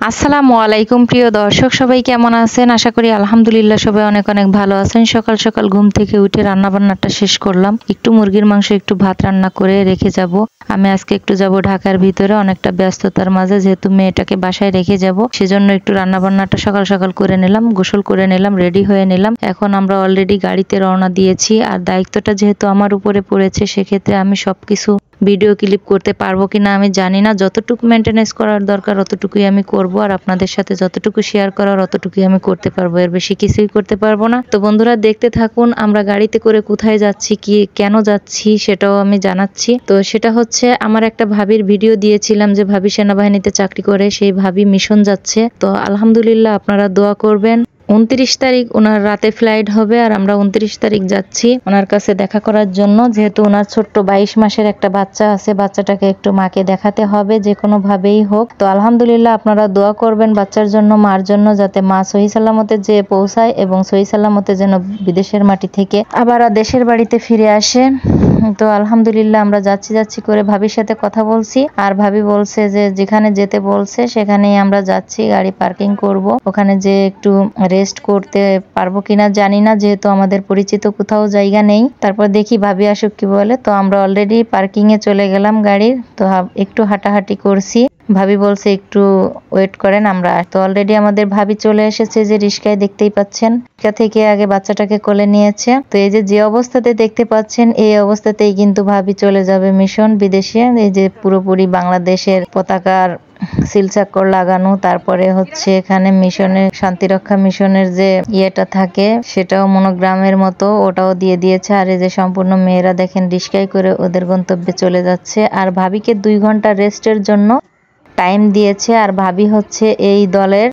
আসসালামু আলাইকুম প্রিয় দর্শক, সবাই কেমন আছেন? আশা করি আলহামদুলিল্লাহ সবাই অনেক অনেক ভালো আছেন। সকাল সকাল ঘুম থেকে উঠে রান্না বান্নাটা শেষ করলাম। একটু মুরগির মাংস, একটু ভাত রান্না করে রেখে যাব। আমি আজকে একটু যাব ঢাকার ভিতরে, অনেকটা ব্যস্ততার মাঝে, যেহেতু মেয়েটাকে বাসায় রেখে যাব, সেজন্য একটু রান্না বান্নাটা সকাল সকাল করে নিলাম, গোসল করে নিলাম, রেডি হয়ে নিলাম। এখন আমরা অলরেডি গাড়িতে রওনা দিয়েছি। আর দায়িত্বটা যেহেতু আমার উপরে পড়েছে, সেক্ষেত্রে আমি সবকিছু ভিডিও ক্লিপ করতে পারবো কিনা আমি জানি না। যতটুকু মেনটেনেন্স করার দরকার অতটুকুই আমি করব, আর আপনাদের সাথে যতটুকু শেয়ার করার অতটুকুই আমি করতে পারবো, এর বেশি কিছুই করতে পারবো না। তো বন্ধুরা দেখতে থাকুন, আমরা গাড়িতে করে কোথায় যাচ্ছি, কি কেন যাচ্ছি সেটাও আমি জানাচ্ছি। তো সেটা হচ্ছে, আমার একটা ভাবির ভিডিও দিয়েছিলাম যে ভাবি সেনাবাহিনীতে চাকরি করে, সেই ভাবি মিশন যাচ্ছে। তো আলহামদুলিল্লাহ আপনারা দোয়া করবেন। 29 তারিখ ওনার রাতে ফ্লাইট হবে, আর আমরা 29 তারিখ যাচ্ছি ওনার কাছে দেখা করার জন্য। যেহেতু ওনার ছোট্ট 22 মাসের একটা বাচ্চা আছে, বাচ্চাটাকে একটু মাকে দেখাতে হবে যে কোনো ভাবেই হোক। তো আলহামদুলিল্লাহ আপনারা দোয়া করবেন বাচ্চার জন্য, মার জন্য, যাতে মা সহি সালামতে যে পৌঁছায় এবং সহি সালামতে যেন বিদেশের মাটি থেকে আবার দেশের বাড়িতে ফিরে আসে। তো আলহামদুলিল্লাহ আমরা যাচ্ছি করে ভাবির সাথে কথা বলছি, আর ভাবি বলছে যে যেখানে যেতে বলছে সেখানেই আমরা যাচ্ছি। গাড়ি পার্কিং করব, ওখানে যে একটু রেস্ট করতে পারবো কিনা জানি না, যেহেতু আমাদের পরিচিত কোথাও জায়গা নেই। তারপর দেখি ভাবি আসুক কি বলে। তো আমরা অলরেডি পার্কিং এ চলে গেলাম গাড়ির। তো একটু হাঁটাহাঁটি করছি, ভাবি বলছে একটু ওয়েট করেন আমরা। তো অলরেডি আমাদের ভাবি চলে এসেছে, যে রিস্কায় দেখতেই পাচ্ছেন, রিস্কা থেকে আগে বাচ্চাটাকে কোলে নিয়েছে। তো এই যে অবস্থাতে দেখতে পাচ্ছেন, এই অবস্থাতেই কিন্তু ভাবি চলে যাবে মিশন বিদেশে। এই যে পুরোপুরি বাংলাদেশের পতাকার সিলচাকর লাগানো, তারপরে হচ্ছে এখানে মিশনের শান্তিরক্ষা মিশনের যে ইয়েটা থাকে সেটাও মনোগ্রামের মতো, ওটাও দিয়ে দিয়েছে। আর এই যে সম্পূর্ণ মেয়েরা দেখেন রিস্কায় করে ওদের গন্তব্যে চলে যাচ্ছে। আর ভাবিকে 2 ঘন্টা রেস্টের জন্য টাইম দিয়েছে। আর ভাবি হচ্ছে এই দলের,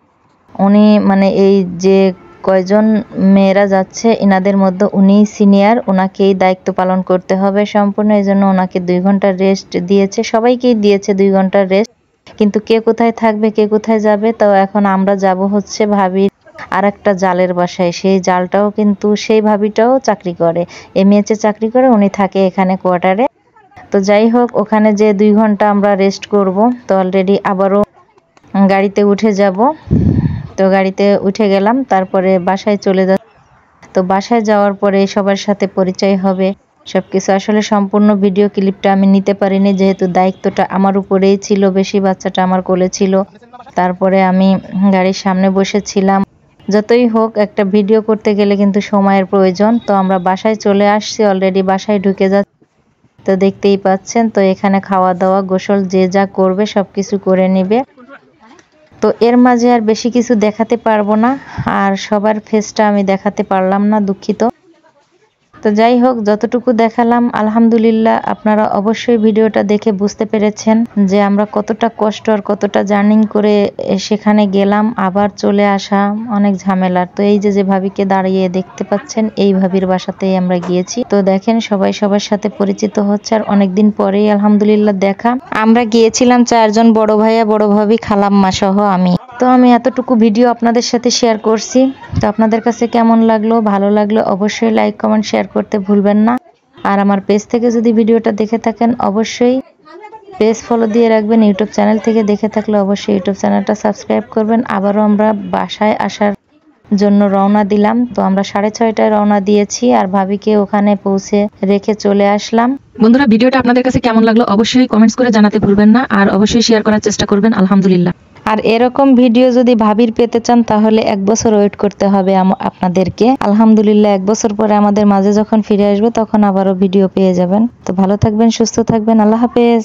উনি মানে এই যে কয়জন মেয়েরা যাচ্ছে এনাদের মধ্যে উনি সিনিয়র, ওনাকেই দায়িত্ব পালন করতে হবে সম্পূর্ণ। এই জন্য ওনাকে 2 ঘন্টা রেস্ট দিয়েছে, সবাইকেই দিয়েছে 2 ঘন্টার রেস্ট। কিন্তু কে কোথায় থাকবে, কে কোথায় যাবে, তো এখন আমরা যাব হচ্ছে ভাবির আর একটা জালের বাসায়। সেই জালটাও কিন্তু সেই ভাবিটাও চাকরি করে, এমএএইচে চাকরি করে, উনি থাকে এখানে কোয়ার্টারে। তো যাই হোক, ওখানে যে 2 ঘন্টা আমরা রেস্ট করব। তো অলরেডি আবারও গাড়িতে উঠে যাব। তো গাড়িতে উঠে গেলাম, তারপরে বাসায় চলে যাব। তো বাসায় যাওয়ার পরে সবার সাথে পরিচয় হবে, সবকিছু। আসলে সম্পূর্ণ ভিডিও ক্লিপটা আমি নিতে পারিনি, যেহেতু দায়িত্বটা আমার উপরেই ছিল বেশি, বাচ্চাটা আমার কোলে ছিল। তারপরে আমি গাড়ির সামনে বসেছিলাম। যতই হোক, একটা ভিডিও করতে গেলে কিন্তু সময়ের প্রয়োজন। তো আমরা বাসায় চলে আসছি, অলরেডি বাসায় ঢুকে যাচ্ছি। তো দেখতেই পাচ্ছেন, তো এখানে খাওয়া দাওয়া গোসল যে যা করবে সবকিছু করে নিবে। তো এর মাঝে আর বেশি কিছু দেখাতে পারবো না, আর সবার ফেসটা আমি দেখাতে পারলাম না, দুঃখিত। তো যাই হোক, যতটুকু দেখালাম আলহামদুলিল্লাহ আপনারা অবশ্যই ভিডিওটা দেখে বুঝতে পেরেছেন যে আমরা কতটা কষ্ট আর কতটা জার্নি করে সেখানে গেলাম, আবার চলে আসা অনেক ঝামেলার। তো এই যে ভাবিকে দাঁড়িয়ে দেখতে পাচ্ছেন, এই ভাবির বাসাতেই আমরা গিয়েছি। তো দেখেন সবাই সবার সাথে পরিচিত হচ্ছে, আর অনেকদিন পরেই আলহামদুলিল্লাহ দেখা। আমরা গিয়েছিলাম 4 জন, বড় ভাইয়া, বড় ভাবি, খালাম্মা সহ আমি। তো আমি এতটুকু ভিডিও আপনাদের সাথে শেয়ার করছি। তো আপনাদের কাছে কেমন লাগলো, ভালো লাগলো অবশ্যই লাইক কমেন্ট শেয়ার করতে ভুলবেন না। আর আমার পেজ থেকে যদি ভিডিওটা দেখে থাকেন অবশ্যই পেজ ফলো দিয়ে রাখবেন। ইউটিউব চ্যানেল থেকে দেখে থাকলে অবশ্যই ইউটিউব চ্যানেলটা সাবস্ক্রাইব করবেন। আবারও আমরা বাসায় আসার জন্য রওনা দিলাম। তো আমরা 6:30টায় রওনা দিয়েছি, আর ভাবিকে ওখানে পৌঁছে রেখে চলে আসলাম। বন্ধুরা ভিডিওটা আপনাদের কাছে কেমন লাগলো অবশ্যই কমেন্টস করে জানাতে ভুলবেন না, আর অবশ্যই শেয়ার করার চেষ্টা করবেন। আলহামদুলিল্লাহ। আর এরকম ভিডিও যদি ভাবির পেতে চান তাহলে 1 বছর ওয়েট করতে হবে আপনাদেরকে। আলহামদুলিল্লাহ 1 বছর পরে আমাদের মাঝে যখন ফিরে আসবে তখন আবারও ভিডিও পেয়ে যাবেন। তো ভালো থাকবেন, সুস্থ থাকবেন, আল্লাহ হাফেজ।